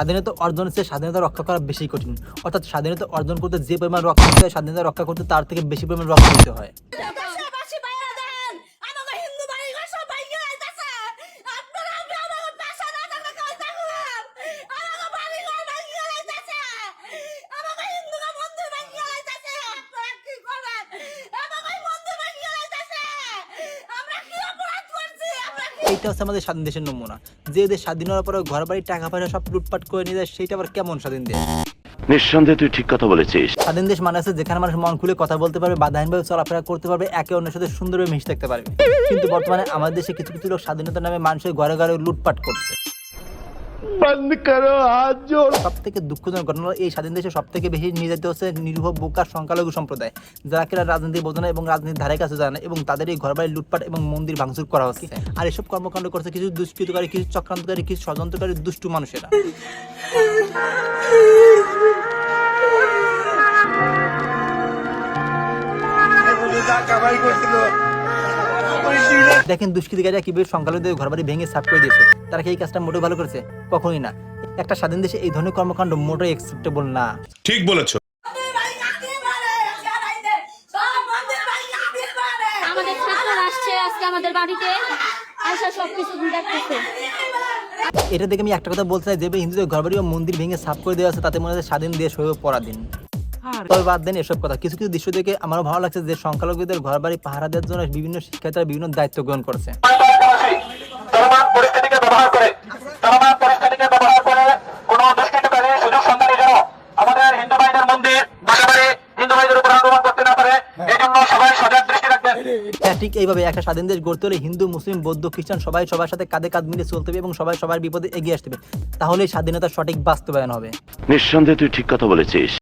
স্বাধীনতা অর্জনের চেয়ে স্বাধীনতা রক্ষা করা বেশি কঠিন। অর্থাৎ স্বাধীনতা অর্জন করতে যে পরিমাণ রক্ত দিতে হয়, স্বাধীনতা রক্ষা করতে তার থেকে বেশি পরিমাণ রক্ত দিতে হয়। এইটা হচ্ছে আমাদের স্বাধীন দেশের নমুনা। যে দেশ স্বাধীন হওয়ার পরে ঘর বাড়ি টাকা পয়সা সব লুটপাট করে নিয়ে যায়, সেইটা আবার কেমন স্বাধীন দেশ? নিঃসন্দেহে তুই ঠিক কথা বলেছিস। স্বাধীন দেশ মানে আছে যেখানে মানুষ মন খুলে কথা বলতে পারবে, বাধাহীনভাবে চলাফেরা করতে পারবে, একে অন্যের সাথে সুন্দরভাবে মিশে থাকতে পারবে। কিন্তু বর্তমানে আমাদের দেশে কিছু কিছু লোক স্বাধীনতার নামে মানুষের ঘরে ঘরে লুটপাট করছে। বন্ধ করো, হাত জোড়। সব থেকে দুঃখজনক ঘটনা হলো এই স্বাধীন দেশে সব থেকে বেশি নির্যাতিত হচ্ছে নিরীহ বোকা সংখ্যালঘু সম্প্রদায়, যারা কিনা রাজনীতি বোঝে না এবং রাজনীতির ধারে কাছে যায় না, এবং তাদের এই ঘরবাড়ি লুটপাট এবং মন্দির ভাঙচুর করা হচ্ছে। আর এসব কর্মকাণ্ড করছে কিছু দুষ্কৃতকারী, কিছু চক্রান্তকারী, কিছু ষড়যন্ত্রকারী দুষ্টু মানুষেরা। দেখেন দুষ্কৃতিকারীরা কিভাবে সংখ্যালঘুদের ঘরবাড়ি ভেঙে সাফ করে দিয়েছে। তারা কি এই কাজটা মোটেও ভালো করেছে? কখনোই না। একটা স্বাধীন দেশে এই ধরনের কর্মকাণ্ড মোটেই অ্যাকসেপ্টেবল না। ঠিক বলেছো। আমাদের ছাত্ররা আসছে আজকে আমাদের বাড়িতে, আসা সবকিছু দেখতেছে। এটা দেখে আমি একটা কথা বলতে চাই, যেভাবে হিন্দুদের ঘরবাড়ি ও মন্দির ভেঙে সাফ করে দেওয়া আছে, তাতে মনে হয় স্বাধীন দেশ হয়ে পরাধীন। তবে বাদ দেন এসব কথা। কিছু কিছু দৃশ্য দেখে আমারও ভালো লাগছে যে সংখ্যালঘুদের ঘরবাড়ি পাহারা দেওয়ার জন্য বিভিন্ন শিক্ষার্থীরা বিভিন্ন দায়িত্ব গ্রহণ করছে। চলমান পরিস্থিতিকে ব্যবহার করে কোনো দুষ্কৃতকারী সুযোগ সন্ধানী যেন আমাদের হিন্দু ভাইদের মন্দির বাসাবাড়ি হিন্দু ভাইদের উপর আক্রমণ করতে না পারে, এই জন্য সবাই সজাগ দৃষ্টি রাখবেন। হ্যাঁ, ঠিক এইভাবে একটা স্বাধীন দেশ গড়তে হলে হিন্দু, মুসলিম, বৌদ্ধ, খ্রিস্টান সবাই সবার সাথে কাঁধে কাঁধ মিলে চলতে হবে এবং সবাই সবার বিপদে এগিয়ে আসতে হবে। তাহলেই স্বাধীনতার সঠিক বাস্তবায়ন হবে। নিঃসন্দেহে তুই ঠিক কথা বলেছিস।